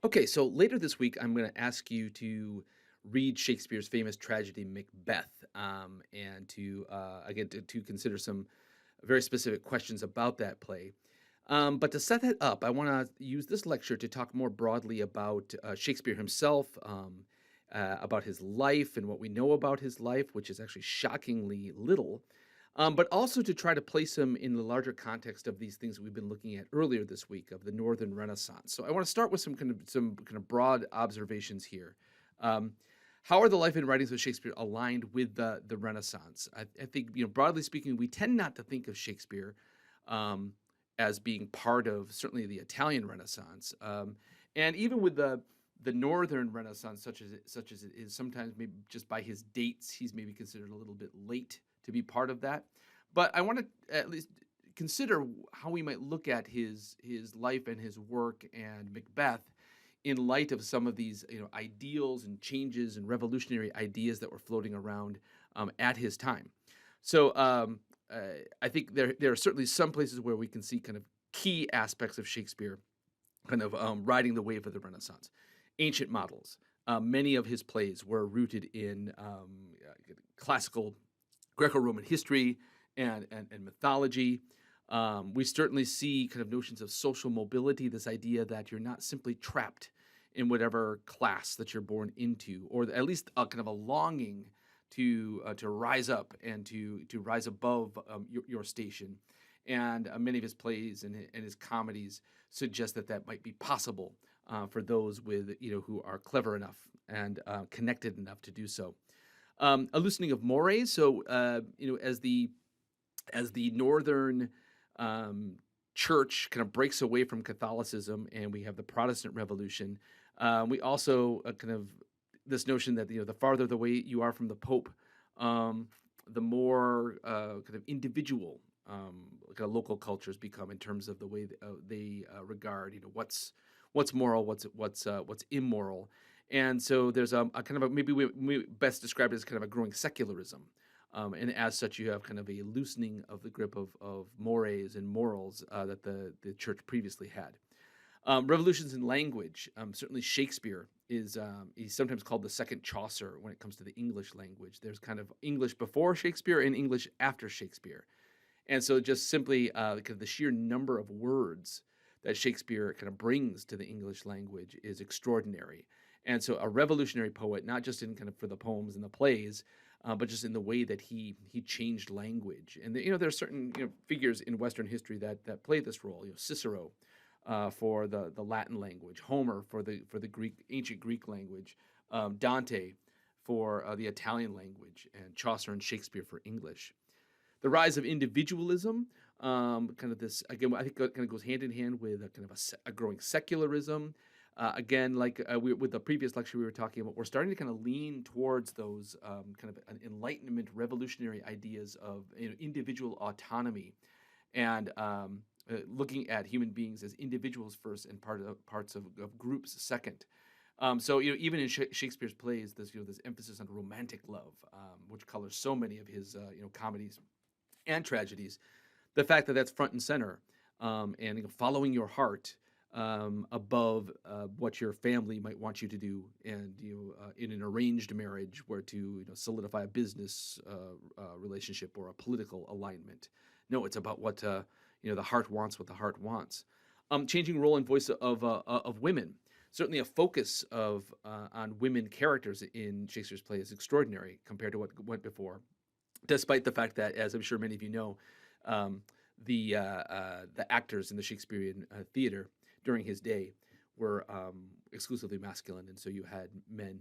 Okay, so later this week, I'm going to ask you to read Shakespeare's famous tragedy Macbeth, and to consider some very specific questions about that play. But to set that up, I want to use this lecture to talk more broadly about Shakespeare himself, about his life and what we know about his life, which is actually shockingly little, but also to try to place him in the larger context of these things we've been looking at earlier this week of the Northern Renaissance. So I want to start with some kind of broad observations here. Um, how are the life and writings of Shakespeare aligned with the Renaissance? I think, broadly speaking, we tend not to think of Shakespeare um, as being part of certainly the Italian Renaissance, and even with the Northern Renaissance, such as it is, sometimes maybe just by his dates, he's maybe considered a little bit late to be part of that. But I want to at least consider how we might look at his life and his work and Macbeth in light of some of these ideals and changes and revolutionary ideas that were floating around at his time. So I think there are certainly some places where we can see kind of key aspects of Shakespeare kind of riding the wave of the Renaissance. Ancient models. Many of his plays were rooted in classical Greco-Roman history and mythology. We certainly see kind of notions of social mobility, this idea that you're not simply trapped in whatever class that you're born into, or at least a kind of a longing to rise up and to rise above your station. And many of his plays and his comedies suggest that that might be possible for those with who are clever enough and connected enough to do so. A loosening of mores. So as the northern um, church kind of breaks away from Catholicism, and we have the Protestant Revolution, we also kind of this notion that the farther the way you are from the Pope, um, the more kind of individual kind of local cultures become in terms of the way they regard what's moral, what's immoral. And so there's a kind of a maybe we best describe it as kind of a growing secularism. And as such, you have kind of a loosening of the grip of mores and morals that the church previously had. Revolutions in language. Certainly, Shakespeare is he's sometimes called the second Chaucer when it comes to the English language. There's kind of English before Shakespeare and English after Shakespeare, and so just simply kind of the sheer number of words that Shakespeare kind of brings to the English language is extraordinary. And so, a revolutionary poet, not just in kind of for the poems and the plays, but just in the way that he changed language. And there are certain figures in Western history that play this role. Cicero for the Latin language, Homer for the Greek ancient Greek language, Dante for the Italian language, and Chaucer and Shakespeare for English. The rise of individualism, kind of this again, I think kind of goes hand in hand with a kind of a growing secularism. Again, like with the previous lecture we were talking about, we're starting to kind of lean towards those kind of an Enlightenment, revolutionary ideas of individual autonomy, and looking at human beings as individuals first and parts of groups second. So even in Shakespeare's plays, this emphasis on romantic love, which colors so many of his comedies and tragedies. The fact that that's front and center, and following your heart above what your family might want you to do, and in an arranged marriage, where to solidify a business relationship or a political alignment. No, it's about what the heart wants, what the heart wants. Changing role and voice of women. Certainly, a focus of on women characters in Shakespeare's play is extraordinary compared to what went before, despite the fact that, as I'm sure many of you know, um, the actors in the Shakespearean theater during his day were exclusively masculine, and so you had men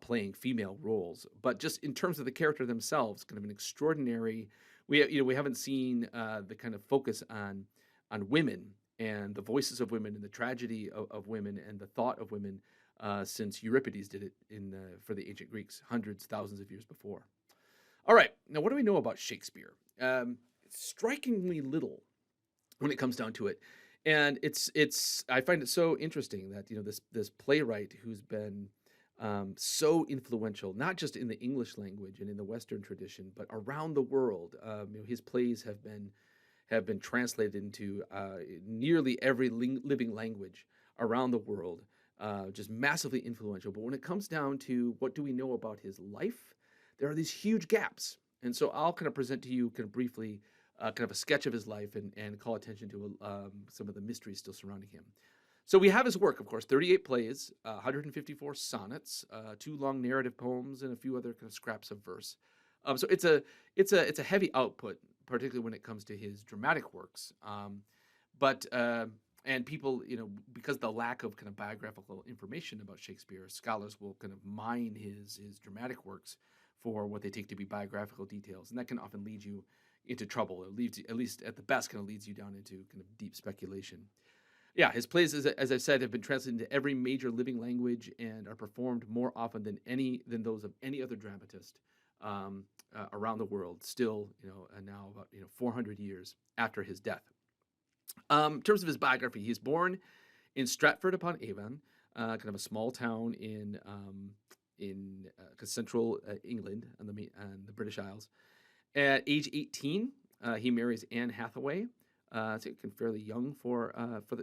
playing female roles. But just in terms of the character themselves, kind of an extraordinary. We haven't seen the kind of focus on women and the voices of women and the tragedy of women and the thought of women since Euripides did it for the ancient Greeks hundreds, thousands of years before. All right. Now, what do we know about Shakespeare? Strikingly little when it comes down to it, and it's I find it so interesting that this playwright who's been so influential, not just in the English language and in the Western tradition, but around the world. His plays have been translated into nearly every living language around the world. just massively influential. But when it comes down to what do we know about his life, there are these huge gaps. And so I'll kind of present to you kind of briefly kind of a sketch of his life and call attention to some of the mysteries still surrounding him. So we have his work, of course, 38 plays, 154 sonnets, two long narrative poems, and a few other kind of scraps of verse. So it's a heavy output, particularly when it comes to his dramatic works. But and people, because of the lack of kind of biographical information about Shakespeare, scholars will kind of mine his dramatic works for what they take to be biographical details, and that can often lead you into trouble. It leads, at least at the best, kind of leads you down into kind of deep speculation. Yeah, his plays, as I've said, have been translated into every major living language and are performed more often than those of any other dramatist around the world. Still, now about 400 years after his death. In terms of his biography, he's born in Stratford upon Avon, kind of a small town in central England on the British Isles. At age 18, he marries Anne Hathaway. So fairly young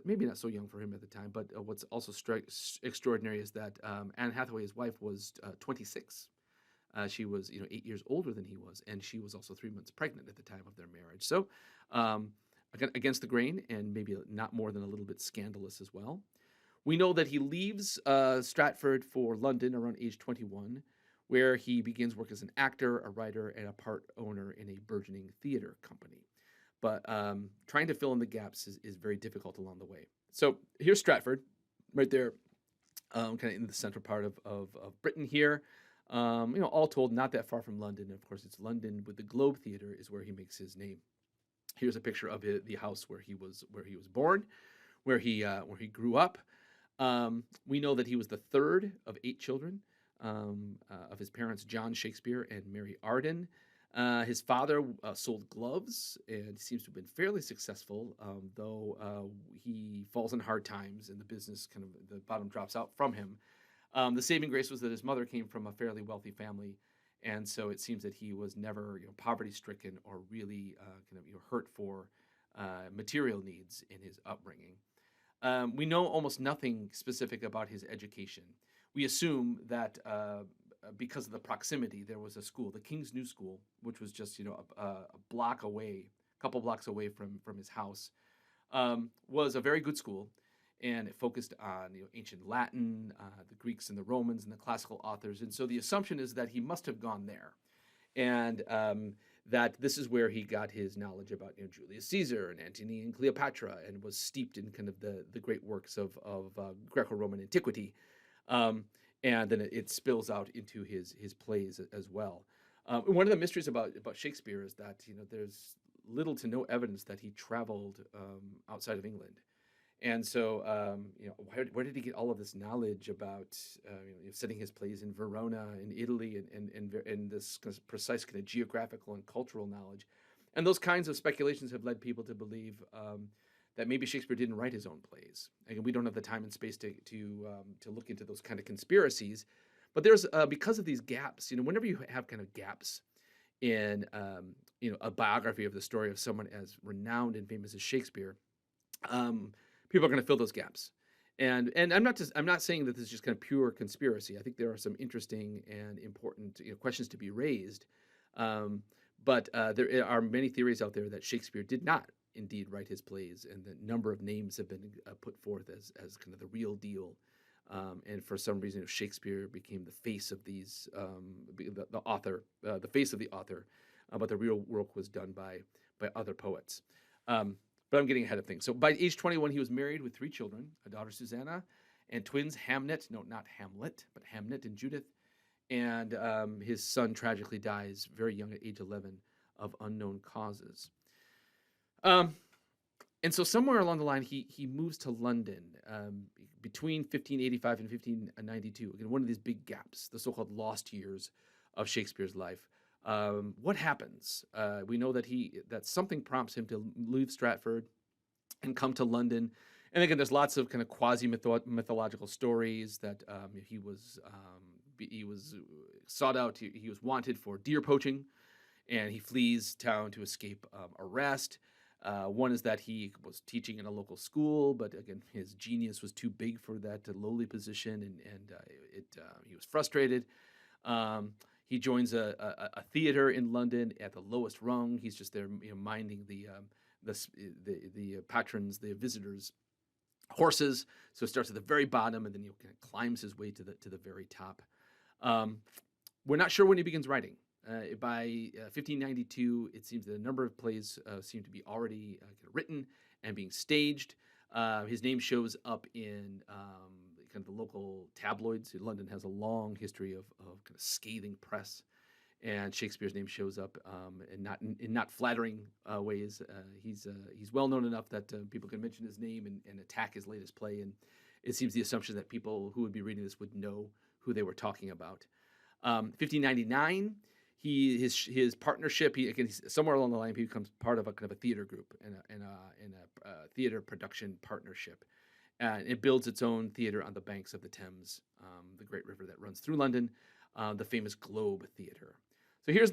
maybe not so young for him at the time, but what's also extraordinary is that Anne Hathaway, his wife, was 26. She was 8 years older than he was, and she was also 3 months pregnant at the time of their marriage. So against the grain, and maybe not more than a little bit scandalous as well. We know that he leaves Stratford for London around age 21, where he begins work as an actor, a writer, and a part owner in a burgeoning theater company. But trying to fill in the gaps is very difficult along the way. So here's Stratford, right there, kind of in the central part of Britain here. All told, not that far from London. Of course, it's London with the Globe Theatre is where he makes his name. Here's a picture of the house where he was born, where he grew up. We know that he was the third of 8 children of his parents, John Shakespeare and Mary Arden. His father sold gloves and seems to have been fairly successful, though he falls in hard times and the business the bottom drops out from him. The saving grace was that his mother came from a fairly wealthy family, and so it seems that he was never poverty-stricken or really hurt for material needs in his upbringing. We know almost nothing specific about his education. We assume that because of the proximity, there was a school, the King's New School, which was just a block away, a couple blocks away from his house, was a very good school, and it focused on ancient Latin, the Greeks and the Romans and the classical authors. And so the assumption is that he must have gone there, and that this is where he got his knowledge about Julius Caesar and Antony and Cleopatra, and was steeped in kind of the great works of Greco-Roman antiquity. And then it spills out into his plays as well. One of the mysteries about Shakespeare is that there's little to no evidence that he traveled outside of England, and so where did he get all of this knowledge about setting his plays in Verona in Italy and this precise kind of geographical and cultural knowledge, and those kinds of speculations have led people to believe that maybe Shakespeare didn't write his own plays. Again, we don't have the time and space to look into those kind of conspiracies. But there's because of these gaps, whenever you have kind of gaps in a biography of the story of someone as renowned and famous as Shakespeare, people are going to fill those gaps. And I'm not saying that this is just kind of pure conspiracy. I think there are some interesting and important questions to be raised. But there are many theories out there that Shakespeare did not indeed write his plays, and the number of names have been put forth as kind of the real deal. And for some reason, Shakespeare became the face of these, the author, the face of the author, but the real work was done by other poets. But I'm getting ahead of things. So by age 21, he was married with 3 children, a daughter Susanna, and twins Hamnet, no, not Hamlet, but Hamnet and Judith. And his son tragically dies very young at age 11 of unknown causes. And so somewhere along the line, he moves to London between 1585 and 1592. Again, one of these big gaps, the so-called lost years of Shakespeare's life. What happens? We know that something prompts him to leave Stratford and come to London. And again, there's lots of kind of quasi-mythological stories that he was sought out. He was wanted for deer poaching, and he flees town to escape arrest. One is that he was teaching in a local school, but again, his genius was too big for that lowly position, and he was frustrated. Um, he joins a theater in London at the lowest rung. He's just there, minding the patrons, the visitors' horses. So it starts at the very bottom, and then he kind of climbs his way to the very top. Um, we're not sure when he begins writing. By 1592, it seems that a number of plays seem to be already written and being staged. His name shows up in kind of the local tabloids. London has a long history of kind of scathing press, and Shakespeare's name shows up in not flattering ways. He's well known enough that people can mention his name and attack his latest play, and it seems the assumption that people who would be reading this would know who they were talking about. 1599, his partnership. He's somewhere along the line, he becomes part of a kind of a theater group and a theater production partnership. It builds its own theater on the banks of the Thames, the great river that runs through London, the famous Globe Theater. So here's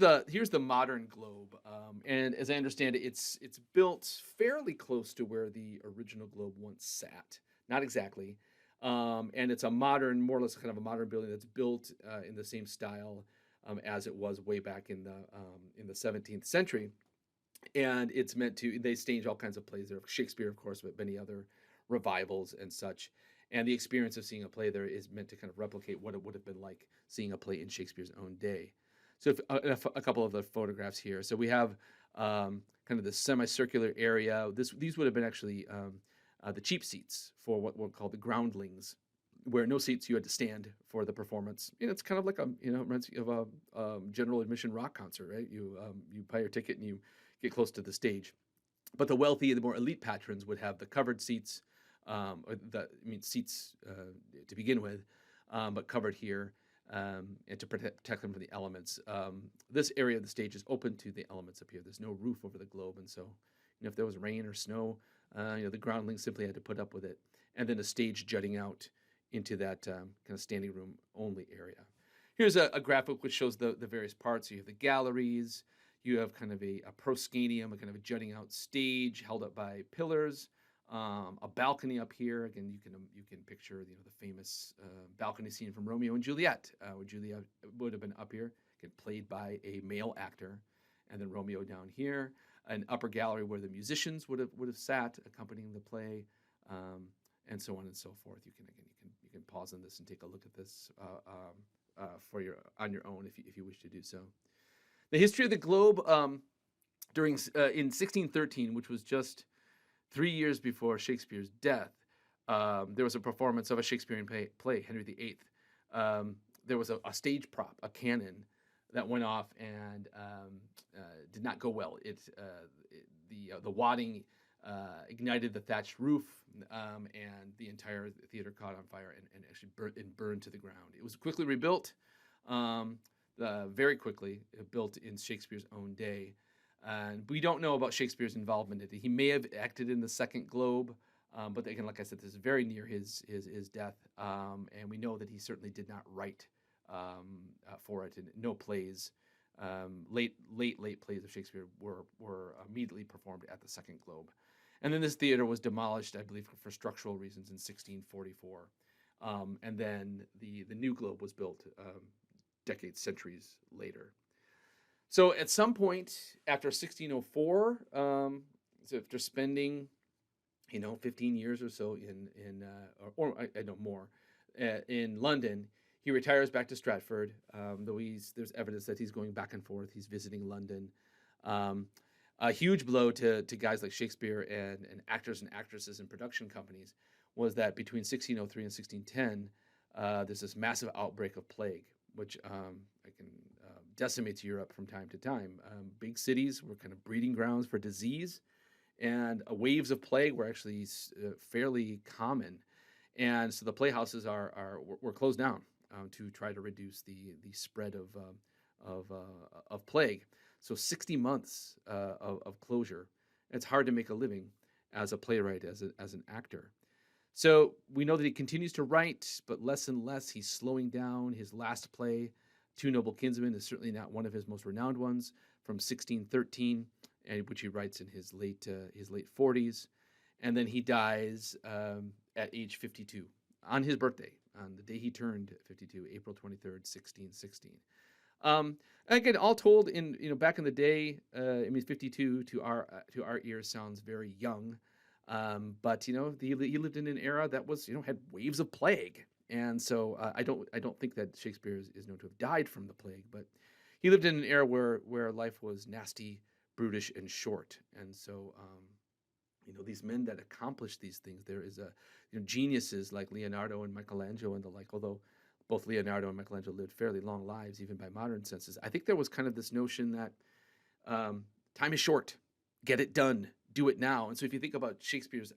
the modern Globe, and as I understand it, it's built fairly close to where the original Globe once sat. Not exactly, and it's a modern, more or less kind of a modern building that's built in the same style as it was way back in the 17th century. And it's meant to, they stage all kinds of plays there, Shakespeare, of course, but many other revivals and such. And the experience of seeing a play there is meant to kind of replicate what it would have been like seeing a play in Shakespeare's own day. So a couple of the photographs here. So we have kind of the semicircular area. These would have been actually the cheap seats for what we'll call the groundlings, where no seats, you had to stand for the performance. It's kind of like reminds me of a general admission rock concert, right? You buy your ticket and you get close to the stage. But the wealthy, the more elite patrons would have the covered seats, seats to begin with, but covered here, and to protect them from the elements. This area of the stage is open to the elements up here. There's no roof over the Globe, and so if there was rain or snow, the groundlings simply had to put up with it. And then a stage jutting out into that kind of standing room only area. Here's a graphic which shows the various parts. You have the galleries. You have kind of a proscenium, a kind of a jutting out stage held up by pillars. A balcony up here. Again, you can picture the famous balcony scene from Romeo and Juliet, where Juliet would have been up here, again, played by a male actor, and then Romeo down here. An upper gallery where the musicians would have sat accompanying the play, and so on and so forth. You can pause on this and take a look at this on your own if you wish to do so. The history of the Globe in 1613, which was just 3 years before Shakespeare's death, there was a performance of a Shakespearean play, Henry VIII. There was a stage prop, a cannon, that went off and did not go well. The wadding ignited the thatched roof, and the entire theater caught on fire and actually burned to the ground. It was quickly rebuilt, very quickly, built in Shakespeare's own day. And we don't know about Shakespeare's involvement in it. He may have acted in the Second Globe, but again, like I said, this is very near his death, and we know that he certainly did not write for it. And no plays, late plays of Shakespeare were immediately performed at the Second Globe. And then this theater was demolished, I believe, for structural reasons in 1644. And then the new Globe was built centuries later. So at some point after 1604, so after spending, 15 years or so in London, he retires back to Stratford. Though there's evidence that he's going back and forth. He's visiting London. A huge blow to guys like Shakespeare and actors and actresses and production companies was that between 1603 and 1610, there's this massive outbreak of plague, which decimates Europe from time to time. Big cities were kind of breeding grounds for disease, and waves of plague were actually fairly common. And so the playhouses were closed down to try to reduce the spread of plague. So 60 months of closure. It's hard to make a living as a playwright, as an actor. So we know that he continues to write, but less and less. He's slowing down. His last play, Two Noble Kinsmen, is certainly not one of his most renowned ones, from 1613. and which he writes in his late 40s, and then he dies at age 52 on his birthday, on the day he turned 52, April 23rd, 1616. Again, all told, in back in the day, I mean, 52 to our ears sounds very young, but he lived in an era that was had waves of plague, and so I don't think that Shakespeare is known to have died from the plague, but he lived in an era where life was nasty, brutish, and short, and so these men that accomplished these things, there is geniuses like Leonardo and Michelangelo and the like, although both Leonardo and Michelangelo lived fairly long lives, even by modern senses. I think there was kind of this notion that time is short, get it done, do it now. And so if you think about Shakespeare's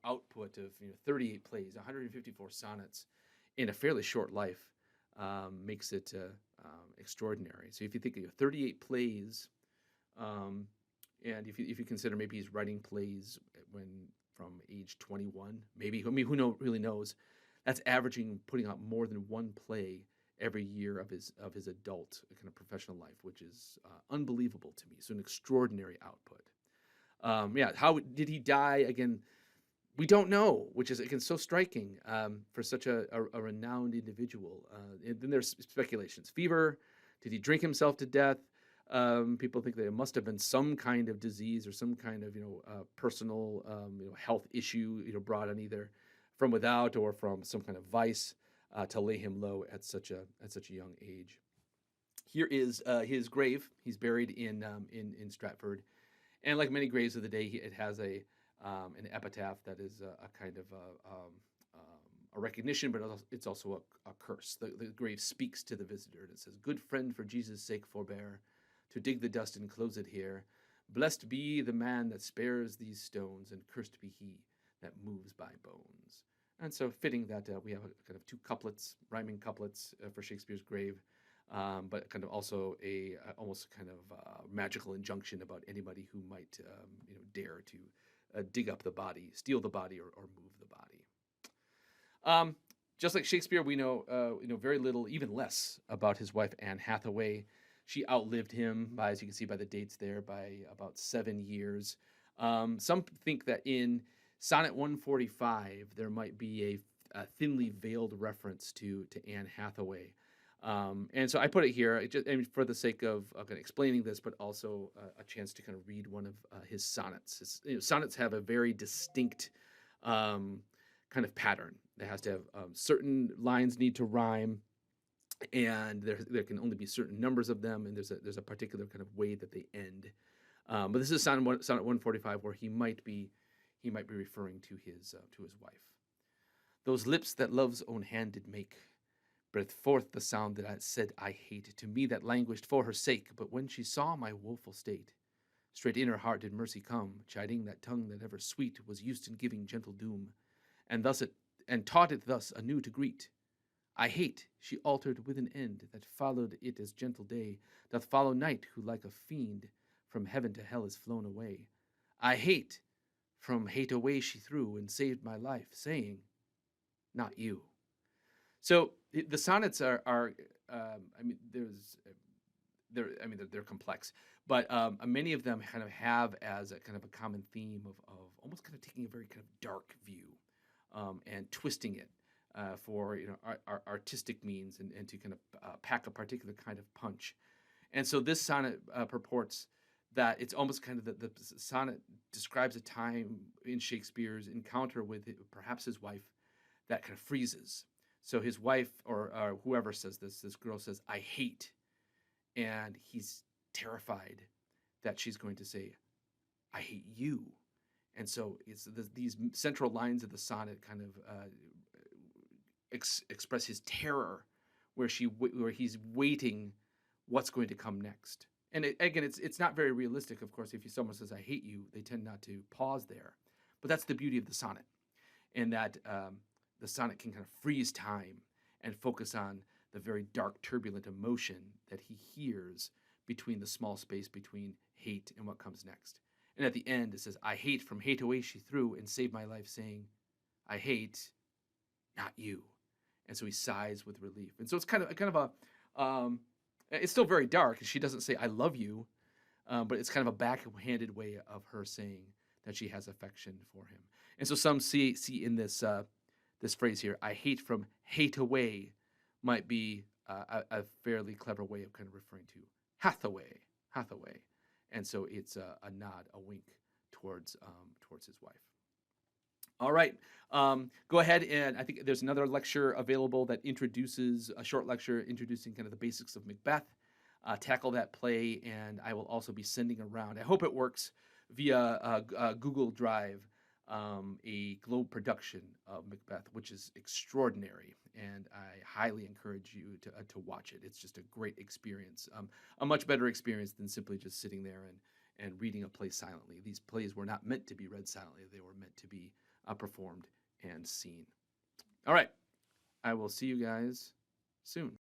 output of 38 plays, 154 sonnets in a fairly short life, makes it extraordinary. So if you think of 38 plays, and if you consider maybe he's writing plays when from age 21, maybe, I mean, really knows, that's averaging putting out more than one play every year of his adult kind of professional life, which is unbelievable to me. So an extraordinary output. Yeah, how did he die? Again, we don't know, which is again so striking for such a renowned individual. And then there's speculations: fever. Did he drink himself to death? People think that it must have been some kind of disease or some kind of personal health issue brought on either from without or from some kind of vice to lay him low at such a young age. Here is his grave. He's buried in Stratford, and like many graves of the day, it has an epitaph that is a kind of a recognition, but it's also a curse. The grave speaks to the visitor, and it says, "Good friend, for Jesus' sake forbear to dig the dust and close it here. Blessed be the man that spares these stones, and cursed be he that moves by bones." And so fitting that we have a kind of two couplets, rhyming couplets for Shakespeare's grave, but kind of also a almost kind of magical injunction about anybody who might dare to dig up the body, steal the body, or move the body. Just like Shakespeare, we know very little, even less, about his wife Anne Hathaway. She outlived him by, as you can see by the dates there, by about 7 years. Some think that in Sonnet 145 there might be a thinly veiled reference to Anne Hathaway. And so I put it here, for the sake of kind of explaining this, but also a chance to kind of read one of his sonnets. Sonnets have a very distinct kind of pattern. It has to have certain lines need to rhyme, and there can only be certain numbers of them, and there's a particular kind of way that they end. But this is Sonnet 145, where he might be referring to his wife. "Those lips that love's own hand did make breathed forth the sound that I said I hate, to me that languished for her sake. But when she saw my woeful state, straight in her heart did mercy come, chiding that tongue that ever sweet was used in giving gentle doom, and taught it thus anew to greet. I hate, she altered with an end, that followed it as gentle day doth follow night, who like a fiend from heaven to hell is flown away. I hate, from hate away she threw, and saved my life, saying, not you." So the sonnets are they're complex, but many of them kind of have as a kind of a common theme of almost kind of taking a very kind of dark view and twisting it for artistic means and to kind of pack a particular kind of punch. And so this sonnet purports that it's almost kind of the sonnet describes a time in Shakespeare's encounter with perhaps his wife that kind of freezes. So his wife or whoever says this girl says, "I hate," and he's terrified that she's going to say, "I hate you." And so it's these central lines of the sonnet kind of express his terror, where he's waiting what's going to come next. And again, it's not very realistic, of course. If someone says, "I hate you," they tend not to pause there. But that's the beauty of the sonnet, in that the sonnet can kind of freeze time and focus on the very dark, turbulent emotion that he hears between the small space between hate and what comes next. And at the end, it says, "I hate, from hate away she threw, and saved my life, saying, I hate, not you." And so he sighs with relief. And so it's kind of a it's still very dark. She doesn't say, "I love you," but it's kind of a backhanded way of her saying that she has affection for him. And so some see in this phrase here, "I hate from hate away," might be a fairly clever way of kind of referring to Hathaway, and so it's a nod, a wink towards his wife. All right. Go ahead, and I think there's another lecture available that introduces a short lecture introducing kind of the basics of Macbeth. Tackle that play, and I will also be sending around. I hope it works via Google Drive, a globe production of Macbeth, which is extraordinary, and I highly encourage you to watch it. It's just a great experience, a much better experience than simply just sitting there and reading a play silently. These plays were not meant to be read silently; they were meant to be performed and seen. All right, I will see you guys soon.